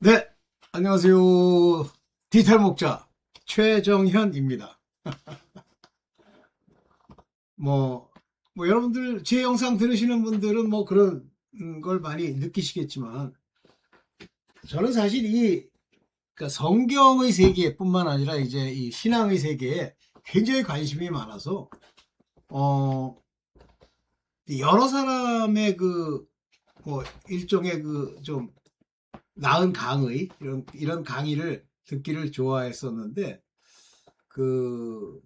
네, 안녕하세요. 디지털 목자 최정현입니다. 뭐, 여러분들 제 영상 들으시는 분들은 뭐 그런 걸 많이 느끼시겠지만 저는 사실 그러니까 성경의 세계뿐만 아니라 이제 이 신앙의 세계에 굉장히 관심이 많아서 어, 여러 사람의 뭐 일종의 좀 나은 강의 이런 강의를 듣기를 좋아했었는데 그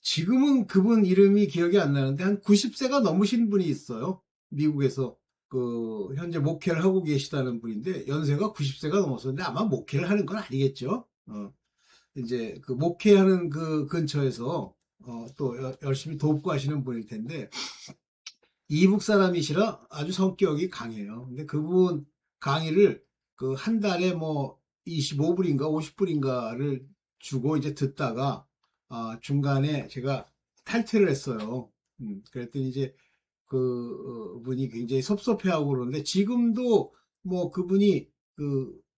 지금은 그분 이름이 기억이 안 나는데 한 90세가 넘으신 분이 있어요. 미국에서 현재 목회를 하고 계시다는 분인데 연세가 90세가 넘었었는데 아마 목회를 하는 건 아니겠죠. 이제 그 목회하는 그 근처에서 또 열심히 돕고 하시는 분일 텐데 이북 사람이시라 아주 성격이 강해요. 근데 그분 강의를 그 한 달에 뭐 25불인가 50불인가를 주고 이제 듣다가 중간에 제가 탈퇴를 했어요. 그랬더니 이제 분이 굉장히 섭섭해하고 그러는데 지금도 뭐 그분이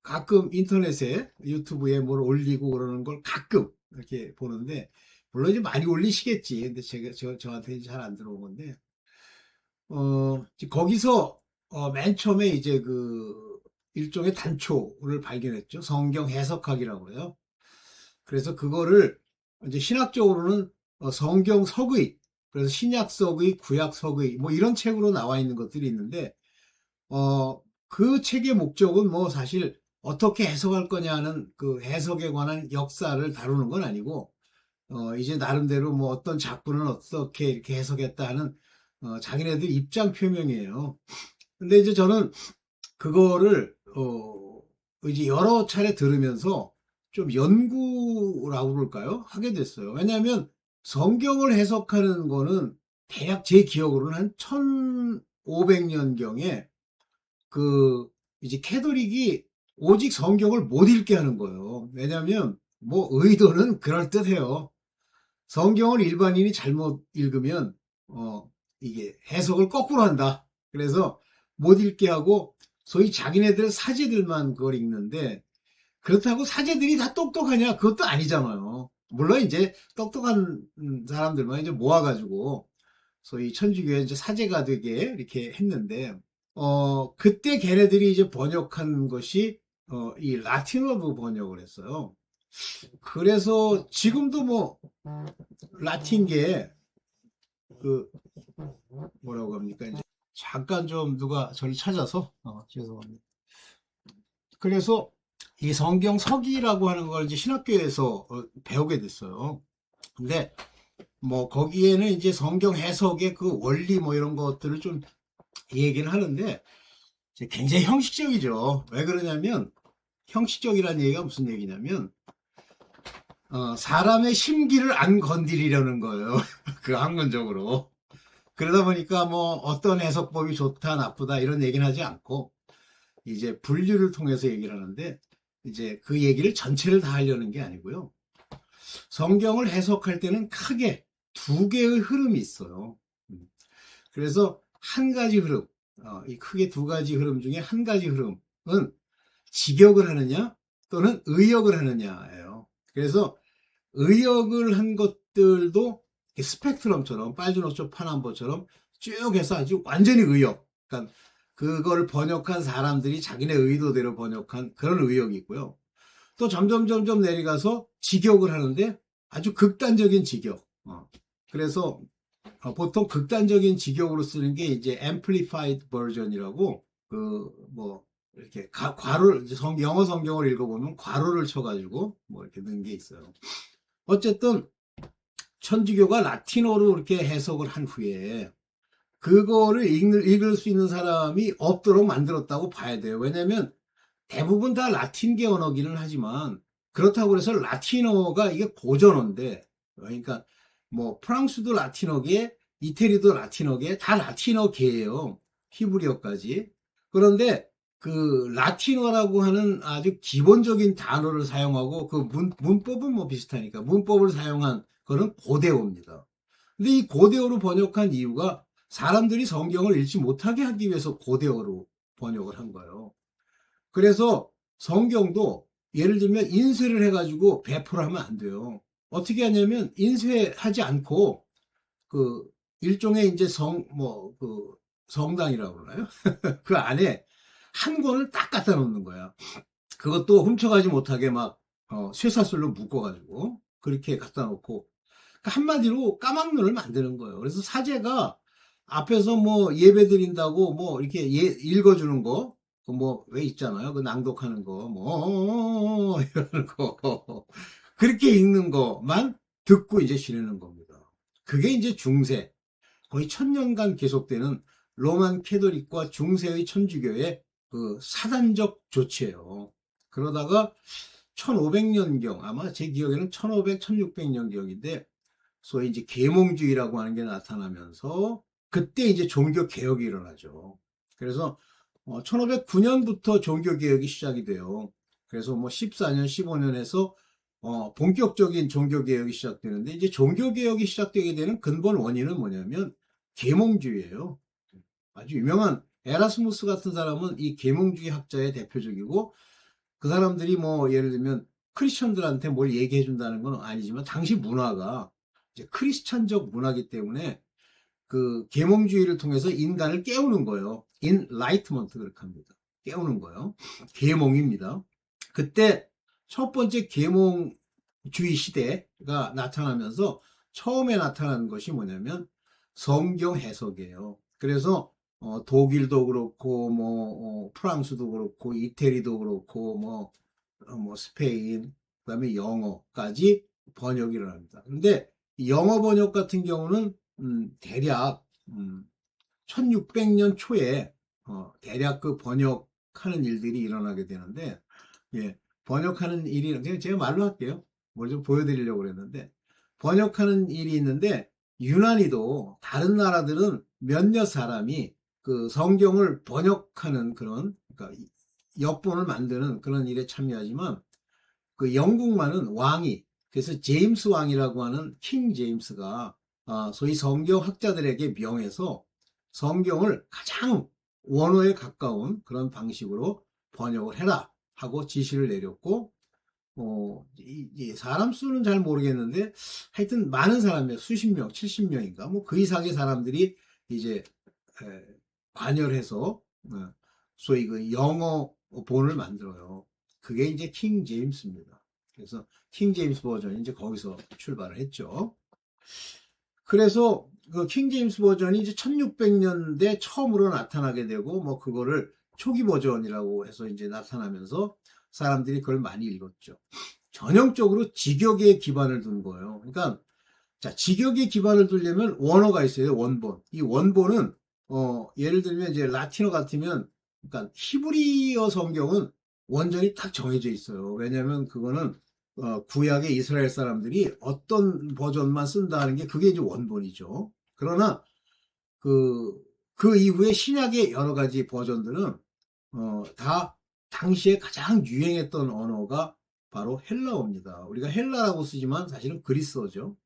가끔 인터넷에 유튜브에 뭘 올리고 그러는 걸 가끔 이렇게 보는데 물론 이제 많이 올리시겠지. 근데 저한테 잘 안 들어온 건데 거기서 맨 처음에 이제 일종의 단초를 발견했죠. 성경 해석학이라고 해요. 그래서 그거를 이제 신학적으로는 성경 석의, 그래서 신약석의, 구약석의 뭐 이런 책으로 나와 있는 것들이 있는데 그 책의 목적은 뭐 사실 어떻게 해석할 거냐는 그 해석에 관한 역사를 다루는 건 아니고 이제 나름대로 뭐 어떤 작품은 어떻게 이렇게 해석했다 하는 자기네들 입장 표명이에요. 근데 이제 저는 그거를 이제 여러 차례 들으면서 좀 연구라고 그럴까요? 하게 됐어요. 왜냐하면 성경을 해석하는 거는 대략 제 기억으로는 한 1500년경에 이제 캐톨릭이 오직 성경을 못 읽게 하는 거예요. 왜냐하면 뭐 의도는 그럴듯해요. 성경을 일반인이 잘못 읽으면 이게 해석을 거꾸로 한다. 그래서 못 읽게 하고 소위 자기네들 사제들만 그걸 읽는데 그렇다고 사제들이 다 똑똑하냐? 그것도 아니잖아요. 물론 이제 똑똑한 사람들만 이제 모아가지고 소위 천주교의 이제 사제가 되게 이렇게 했는데 그때 걔네들이 이제 번역한 것이 이 라틴어로 번역을 했어요. 그래서 지금도 뭐 라틴계 그 뭐라고 합니까? 이제 잠깐 좀 누가 저를 찾아서 죄송합니다. 그래서 이 성경 서기라고 하는 걸 이제 신학교에서 배우게 됐어요. 근데 뭐 거기에는 이제 성경 해석의 그 원리 뭐 이런 것들을 좀 얘기는 하는데 굉장히 형식적이죠. 왜 그러냐면 형식적이라는 얘기가 무슨 얘기냐면 사람의 심기를 안 건드리려는 거예요. 그 학문적으로. 그러다 보니까 뭐 어떤 해석법이 좋다 나쁘다 이런 얘기는 하지 않고 이제 분류를 통해서 얘기를 하는데 이제 그 얘기를 전체를 다 하려는 게 아니고요. 성경을 해석할 때는 크게 두 개의 흐름이 있어요. 그래서 한 가지 흐름, 이 크게 두 가지 흐름 중에 한 가지 흐름은 직역을 하느냐 또는 의역을 하느냐예요. 그래서 의역을 한 것들도 스펙트럼처럼 빨주노초 파남보처럼 쭉 해서 아주 완전히 의역. 그러니까 그걸 번역한 사람들이 자기네 의도대로 번역한 그런 의역이 있고요. 또 점점 내려가서 직역을 하는데 아주 극단적인 직역. 그래서 보통 극단적인 직역으로 쓰는 게 이제 amplified version이라고 뭐 이렇게 괄호를 영어 성경을 읽어보면 괄호를 쳐가지고 뭐 이렇게 넣은 게 있어요. 어쨌든 천주교가 라틴어로 이렇게 해석을 한 후에 그거를 읽을 수 있는 사람이 없도록 만들었다고 봐야 돼요. 왜냐하면 대부분 다 라틴계 언어기는 하지만 그렇다고 해서 라틴어가 이게 고전어인데 그러니까 뭐 프랑스도 라틴어계, 이태리도 라틴어계 다 라틴어계예요. 히브리어까지. 그런데 그 라틴어라고 하는 아주 기본적인 단어를 사용하고 그 문법은 뭐 비슷하니까 문법을 사용한 거는 고대어입니다. 근데 이 고대어로 번역한 이유가 사람들이 성경을 읽지 못하게 하기 위해서 고대어로 번역을 한 거예요. 그래서 성경도 예를 들면 인쇄를 해가지고 배포를 하면 안 돼요. 어떻게 하냐면 인쇄하지 않고 그 일종의 이제 성당이라고 그러나요? 그 안에 한 권을 딱 갖다 놓는 거야. 그것도 훔쳐가지 못하게 막 쇠사슬로 묶어가지고 그렇게 갖다 놓고 그러니까 한마디로 까막눈을 만드는 거예요. 그래서 사제가 앞에서 뭐 예배 드린다고 뭐 이렇게 읽어주는 거, 그 뭐 왜 있잖아요. 그 낭독하는 거, 뭐 이러는 거 그렇게 읽는 거만 듣고 이제 지내는 겁니다. 그게 이제 중세 거의 1000년간 계속되는 로만 캐톨릭과 중세의 천주교의 그 사단적 조치예요. 그러다가 1500년경 아마 제 기억에는 1500, 1600년경인데 소위 이제 계몽주의라고 하는 게 나타나면서 그때 이제 종교 개혁이 일어나죠. 그래서 1509년부터 종교 개혁이 시작이 돼요. 그래서 뭐 14년, 15년에서 본격적인 종교 개혁이 시작되는데 이제 종교 개혁이 시작되게 되는 근본 원인은 뭐냐면 계몽주의예요. 아주 유명한 에라스무스 같은 사람은 이 계몽주의 학자의 대표적이고 그 사람들이 뭐 예를 들면 크리스천들한테 뭘 얘기해 준다는 건 아니지만 당시 문화가 이제 크리스천적 문화기 때문에 그 계몽주의를 통해서 인간을 깨우는 거예요. 인라이트먼트 그렇게 합니다. 깨우는 거예요. 계몽입니다. 그때 첫 번째 계몽주의 시대가 나타나면서 처음에 나타난 것이 뭐냐면 성경 해석이에요. 그래서 독일도 그렇고 뭐 프랑스도 그렇고 이태리도 그렇고 뭐 스페인 그다음에 영어까지 번역이 일어납니다. 그런데 영어 번역 같은 경우는 대략 1600년 초에 대략 그 번역하는 일들이 일어나게 되는데 예, 번역하는 일이 그냥 제가 말로 할게요. 뭘 좀 보여드리려고 그랬는데 번역하는 일이 있는데 유난히도 다른 나라들은 몇몇 사람이 그 성경을 번역하는 그런 그러니까 역본을 만드는 그런 일에 참여하지만 그 영국만은 왕이 그래서 제임스 왕이라고 하는 킹 제임스가 소위 성경 학자들에게 명해서 성경을 가장 원어에 가까운 그런 방식으로 번역을 해라 하고 지시를 내렸고 사람 수는 잘 모르겠는데 하여튼 많은 사람이 수십 명, 70명인가 뭐 그 이상의 사람들이 이제 관여를 해서 소위 그 영어 본을 만들어요. 그게 이제 킹 제임스입니다. 그래서 킹 제임스 버전이 이제 거기서 출발을 했죠. 그래서 그 킹 제임스 버전이 이제 1600년대 처음으로 나타나게 되고 뭐 그거를 초기 버전이라고 해서 이제 나타나면서 사람들이 그걸 많이 읽었죠. 전형적으로 직역에 기반을 둔 거예요. 그러니까 자, 직역에 기반을 두려면 원어가 있어요. 원본. 이 원본은 예를 들면 이제 라틴어 같으면 그러니까 히브리어 성경은 원전이 딱 정해져 있어요. 왜냐하면 그거는 구약의 이스라엘 사람들이 어떤 버전만 쓴다는 게 그게 이제 원본이죠. 그러나 그 이후에 신약의 여러 가지 버전들은 다 당시에 가장 유행했던 언어가 바로 헬라어입니다. 우리가 헬라라고 쓰지만 사실은 그리스어죠.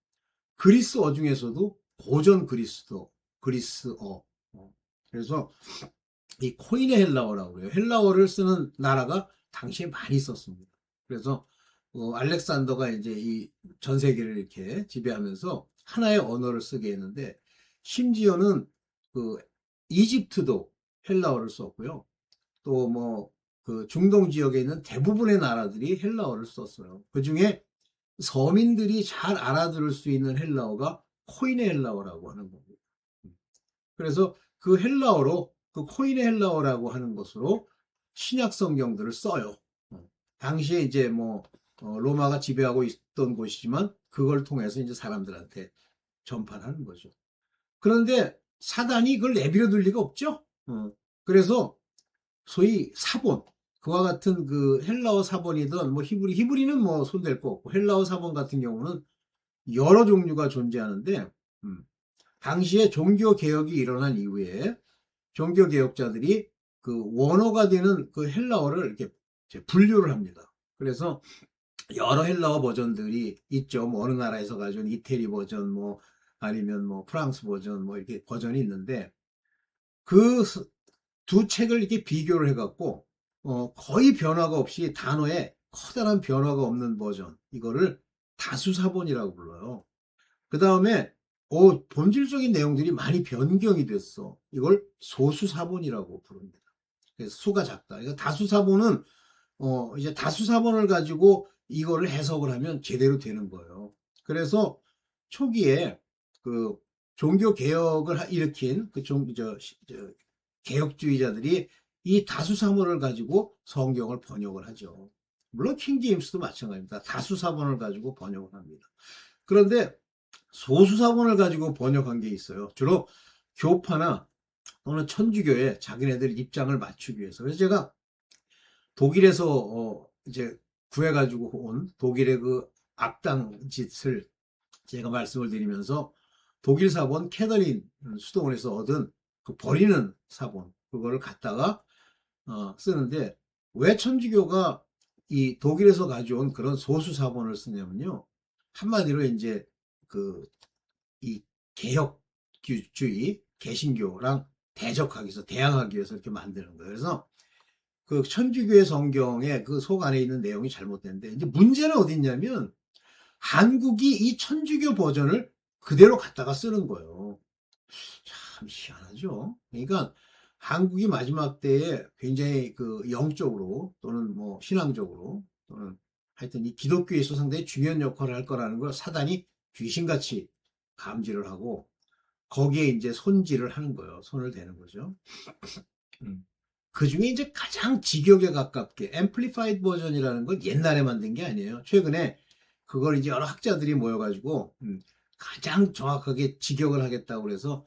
그리스어 중에서도 고전 그리스어. 그래서 이 코인의 헬라어라고 그래요. 헬라어를 쓰는 나라가 당시에 많이 있었습니다. 그래서 알렉산더가 이제 이 전 세계를 이렇게 지배하면서 하나의 언어를 쓰게 했는데 심지어는 그 이집트도 헬라어를 썼고요. 또 뭐 그 중동 지역에 있는 대부분의 나라들이 헬라어를 썼어요. 그 중에 서민들이 잘 알아들을 수 있는 헬라어가 코인의 헬라어라고 하는 겁니다. 그래서 그 헬라어로 그 코인의 헬라어라고 하는 것으로 신약 성경들을 써요. 당시에 이제 뭐 로마가 지배하고 있던 곳이지만 그걸 통해서 이제 사람들한테 전파하는 거죠. 그런데 사단이 그걸 내버려 둘 리가 없죠. 그래서 소위 사본 그와 같은 그 헬라어 사본이든 뭐 히브리는 뭐 손댈 거 없고 헬라어 사본 같은 경우는 여러 종류가 존재하는데 당시에 종교 개혁이 일어난 이후에 종교 개혁자들이 그 원어가 되는 그 헬라어를 이렇게 분류를 합니다. 그래서 여러 헬라어 버전들이 있죠. 뭐 어느 나라에서 가져온 이태리 버전 뭐 아니면 뭐 프랑스 버전 뭐 이렇게 버전이 있는데 그 두 책을 이렇게 비교를 해갖고 거의 변화가 없이 단어에 커다란 변화가 없는 버전. 이거를 다수사본이라고 불러요. 그 다음에, 본질적인 내용들이 많이 변경이 됐어. 이걸 소수사본이라고 부릅니다. 그래서 수가 작다. 그러니까 다수사본은, 이제 다수사본을 가지고 이거를 해석을 하면 제대로 되는 거예요. 그래서 초기에 그 종교 개혁을 일으킨 개혁주의자들이 이 다수사본을 가지고 성경을 번역을 하죠. 물론 킹제임스도 마찬가지입니다. 다수사본을 가지고 번역을 합니다. 그런데 소수사본을 가지고 번역한 게 있어요. 주로 교파나 또는 천주교에 자기네들 입장을 맞추기 위해서. 그래서 제가 독일에서 이제 구해가지고 온 독일의 그 악당 짓을 제가 말씀을 드리면서 독일 사본 캐더린 수도원에서 얻은 그 버리는 사본 그거를 갖다가 쓰는데 왜 천주교가 이 독일에서 가져온 그런 소수 사본을 쓰냐면요. 한마디로 이제 그 이 개혁주의 개신교랑 대적하기 위해서 대항하기 위해서 이렇게 만드는 거예요. 그래서 그 천주교의 성경에 그 속 안에 있는 내용이 잘못된데 이제 문제는 어디 있냐면 한국이 이 천주교 버전을 그대로 갖다가 쓰는 거예요. 참 희한하죠. 그러니까 한국이 마지막 때에 굉장히 그 영적으로 또는 뭐 신앙적으로 또는 하여튼 이 기독교에서 상당히 중요한 역할을 할 거라는 걸 사단이 귀신같이 감지를 하고 거기에 이제 손질을 하는 거예요. 손을 대는 거죠. 그 중에 이제 가장 직역에 가깝게 앰플리파이드 버전이라는 건 옛날에 만든 게 아니에요. 최근에 그걸 이제 여러 학자들이 모여가지고 가장 정확하게 직역을 하겠다고 그래서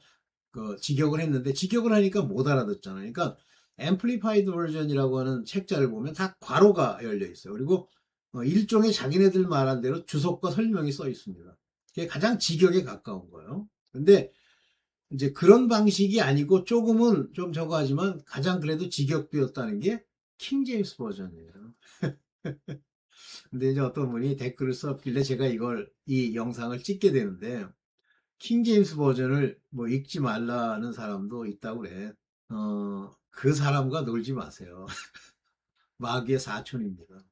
그 직역을 했는데 직역을 하니까 못 알아듣잖아요. 그러니까 앰플리파이드 버전이라고 하는 책자를 보면 다 괄호가 열려 있어요. 그리고 일종의 자기네들 말한 대로 주석과 설명이 써 있습니다. 그게 가장 직역에 가까운 거예요. 근데 이제 그런 방식이 아니고 조금은 좀 저거 하지만 가장 그래도 직역되었다는 게 킹제임스 버전이에요. 근데 이제 어떤 분이 댓글을 썼길래 제가 이 영상을 찍게 되는데 킹제임스 버전을 뭐 읽지 말라는 사람도 있다고 그래. 그 사람과 놀지 마세요. 마귀의 사촌입니다.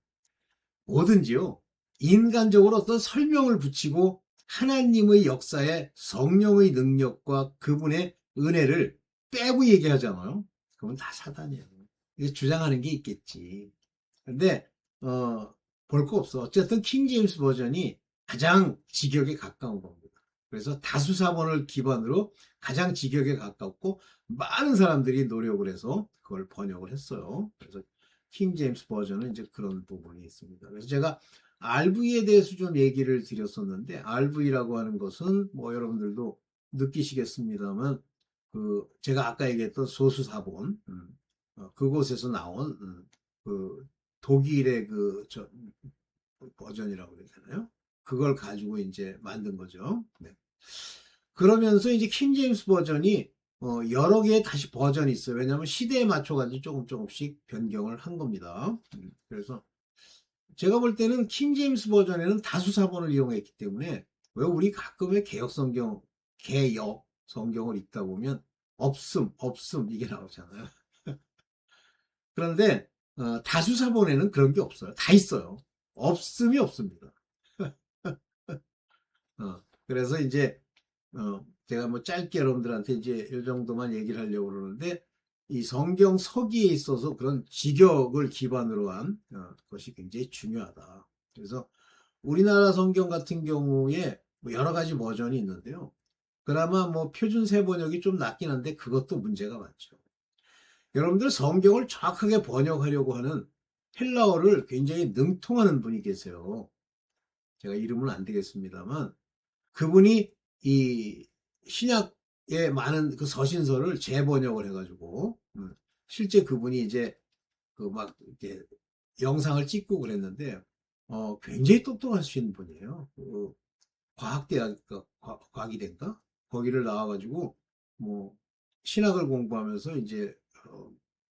뭐든지요. 인간적으로 어떤 설명을 붙이고 하나님의 역사에 성령의 능력과 그분의 은혜를 빼고 얘기하잖아요. 그건 다 사단이에요. 주장하는 게 있겠지. 근데 볼 거 없어. 어쨌든 킹제임스 버전이 가장 직역에 가까운 겁니다. 그래서 다수사본을 기반으로 가장 직역에 가깝고 많은 사람들이 노력을 해서 그걸 번역을 했어요. 그래서 킹제임스 버전은 이제 그런 부분이 있습니다. 그래서 제가 RV에 대해서 좀 얘기를 드렸었는데 RV라고 하는 것은 뭐 여러분들도 느끼시겠습니다만 그 제가 아까 얘기했던 소수사본 그곳에서 나온 그 독일의 버전이라고 그래야 되나요? 그걸 가지고 이제 만든 거죠. 네. 그러면서 이제 킹제임스 버전이 여러 개의 다시 버전이 있어요. 왜냐하면 시대에 맞춰가지고 조금씩 변경을 한 겁니다. 그래서 제가 볼 때는 킹제임스 버전에는 다수사본을 이용했기 때문에 왜 우리 가끔의 개역 성경을 읽다 보면 없음 이게 나오잖아요. 그런데 다수사본에는 그런 게 없어요. 다 있어요. 없음이 없습니다. 그래서 이제 제가 뭐 짧게 여러분들한테 이제 이 정도만 얘기를 하려고 그러는데 이 성경 서기에 있어서 그런 직역을 기반으로 한 것이 굉장히 중요하다. 그래서 우리나라 성경 같은 경우에 뭐 여러 가지 버전이 있는데요. 그나마 뭐 표준 세번역이 좀 낫긴 한데 그것도 문제가 많죠. 여러분들 성경을 정확하게 번역하려고 하는 헬라어를 굉장히 능통하는 분이 계세요. 제가 이름은 안 되겠습니다만 그분이 이 신약의 많은 그 서신서를 재번역을 해가지고 실제 그분이 이제 그 막 이렇게 영상을 찍고 그랬는데 굉장히 똑똑하신 분이에요. 그 과학대학 과기대인가 거기를 나와가지고 뭐 신학을 공부하면서 이제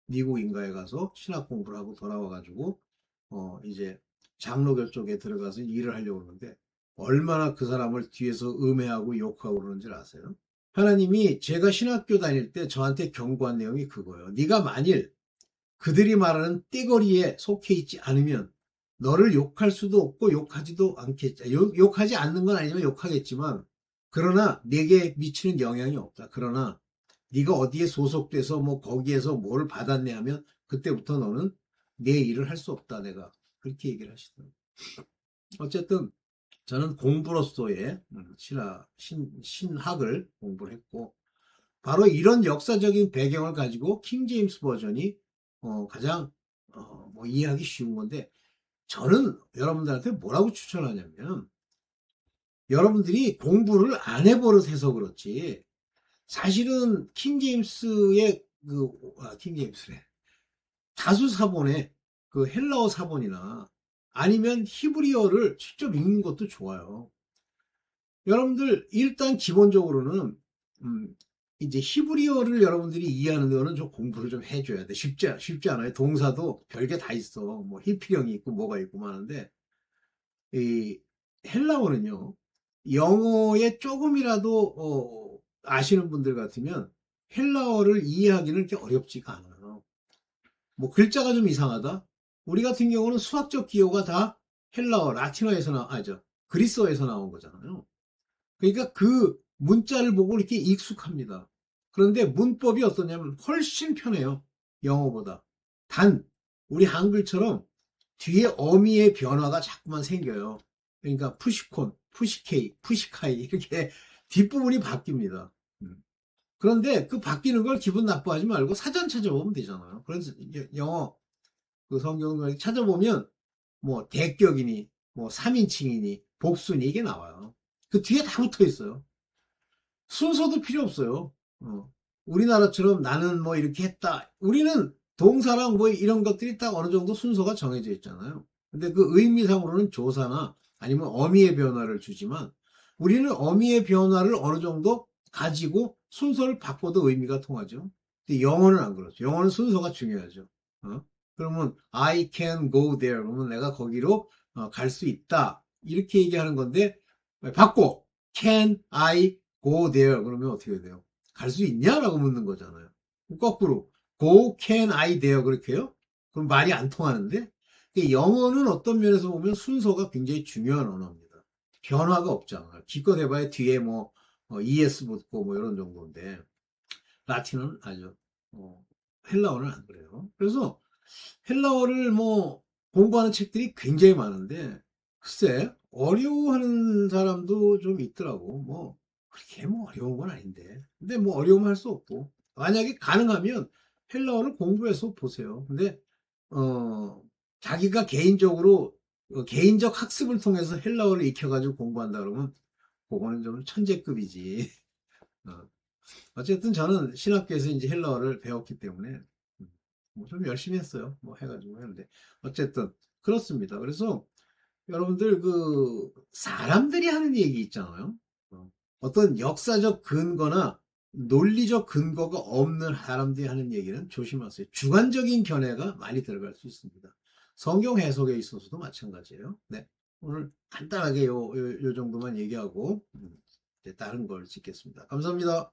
미국인가에 가서 신학 공부를 하고 돌아와가지고 이제 장로교 쪽에 들어가서 일을 하려고 그러는데 얼마나 그 사람을 뒤에서 음해하고 욕하고 그러는지 아세요? 하나님이 제가 신학교 다닐 때 저한테 경고한 내용이 그거예요. 네가 만일 그들이 말하는 떼거리에 속해 있지 않으면 너를 욕할 수도 없고 욕하지도 않겠지. 욕하지 않는 건 아니지만 욕하겠지만 그러나 내게 미치는 영향이 없다. 그러나 네가 어디에 소속돼서 뭐 거기에서 뭘 받았냐 하면 그때부터 너는 내 일을 할 수 없다. 내가 그렇게 얘기를 하시더라고요. 어쨌든 저는 공부로서의 신학을 공부를 했고 바로 이런 역사적인 배경을 가지고 킹 제임스 버전이 가장 뭐 이해하기 쉬운 건데 저는 여러분들한테 뭐라고 추천하냐면 여러분들이 공부를 안 해버릇해서 그렇지 사실은 킹 제임스의 킹 제임스래 다수 사본의 그 헬라어 사본이나 아니면 히브리어를 직접 읽는 것도 좋아요. 여러분들 일단 기본적으로는 이제 히브리어를 여러분들이 이해하는 거는 좀 공부를 좀 해줘야 돼. 쉽지 않아요. 동사도 별게 다 있어. 뭐 히피령이 있고 뭐가 있고 하는데 이 헬라어는요. 영어에 조금이라도 아시는 분들 같으면 헬라어를 이해하기는 그렇게 어렵지가 않아요. 뭐 글자가 좀 이상하다. 우리 같은 경우는 수학적 기호가 다 헬라어, 라틴어에서 그리스어에서 나온 거잖아요. 그러니까 그 문자를 보고 이렇게 익숙합니다. 그런데 문법이 어떠냐면 훨씬 편해요. 영어보다. 단 우리 한글처럼 뒤에 어미의 변화가 자꾸만 생겨요. 그러니까 푸시콘, 푸시케이, 푸시카이 이렇게 뒷부분이 바뀝니다. 그런데 그 바뀌는 걸 기분 나빠하지 말고 사전 찾아보면 되잖아요. 그래서 영어 그 성경을 찾아보면 뭐 대격이니 뭐 3인칭이니 복수니 이게 나와요. 그 뒤에 다 붙어 있어요. 순서도 필요 없어요. 우리나라처럼 나는 뭐 이렇게 했다. 우리는 동사랑 뭐 이런 것들이 딱 어느 정도 순서가 정해져 있잖아요. 근데 그 의미상으로는 조사나 아니면 어미의 변화를 주지만 우리는 어미의 변화를 어느 정도 가지고 순서를 바꿔도 의미가 통하죠. 근데 영어는 안 그렇죠. 영어는 순서가 중요하죠. 그러면 I can go there. 그러면 내가 거기로 갈 수 있다. 이렇게 얘기하는 건데 바꿔. Can I go there. 그러면 어떻게 돼요? 갈 수 있냐라고 묻는 거잖아요. 거꾸로 go can I there 그렇게 해요? 그럼 말이 안 통하는데 영어는 어떤 면에서 보면 순서가 굉장히 중요한 언어입니다. 변화가 없잖아요. 기껏 해봐야 뒤에 뭐 es 붙고 뭐 이런 정도인데 라틴어는 아니죠. 헬라어는 안 그래요. 그래서 헬라어를 뭐 공부하는 책들이 굉장히 많은데 글쎄 어려워하는 사람도 좀 있더라고. 뭐 그렇게 뭐 어려운 건 아닌데 근데 뭐 어려우면 할 수 없고 만약에 가능하면 헬라어를 공부해서 보세요. 근데 자기가 개인적으로 개인적 학습을 통해서 헬라어를 익혀가지고 공부한다 그러면 그거는 좀 천재급이지. 어쨌든 저는 신학교에서 이제 헬라어를 배웠기 때문에 뭐좀 열심히 했어요. 뭐 해가지고 했는데 어쨌든 그렇습니다. 그래서 여러분들 그 사람들이 하는 얘기 있잖아요. 어떤 역사적 근거나 논리적 근거가 없는 사람들이 하는 얘기는 조심하세요. 주관적인 견해가 많이 들어갈 수 있습니다. 성경 해석에 있어서도 마찬가지예요. 네. 오늘 간단하게 요 정도만 얘기하고 이제 다른 걸 짓겠습니다. 감사합니다.